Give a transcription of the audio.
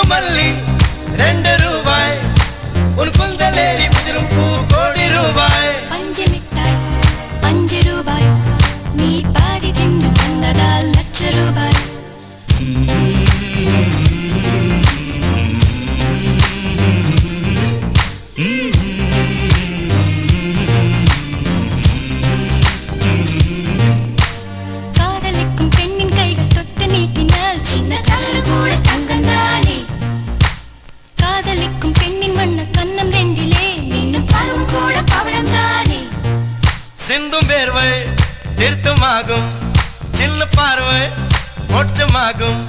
மல்லி 2 ரூபாய் உன் குந்தலேறி உதிரும் பூ கோடி ரூபாய் பஞ்சு மிட்டாய் 5 ரூபாய் நீ பாதி தின்று தந்ததால் லட்ச ரூபாய் காதலிக்கும் பெண்ணின் கைகள் தொட்டு நீட்டினால் சின்ன தளர் கூட தங்கந்தானே காதலிக்கும் பெண்ணின் வண்ண கண்ணம் ரெண்டிலே மீண்டும் பருவம் கூட பவழம் தானே சிந்தும் வேர்வை திருத்தமாகும் சின்ன பார்வை மோட்சமாகும்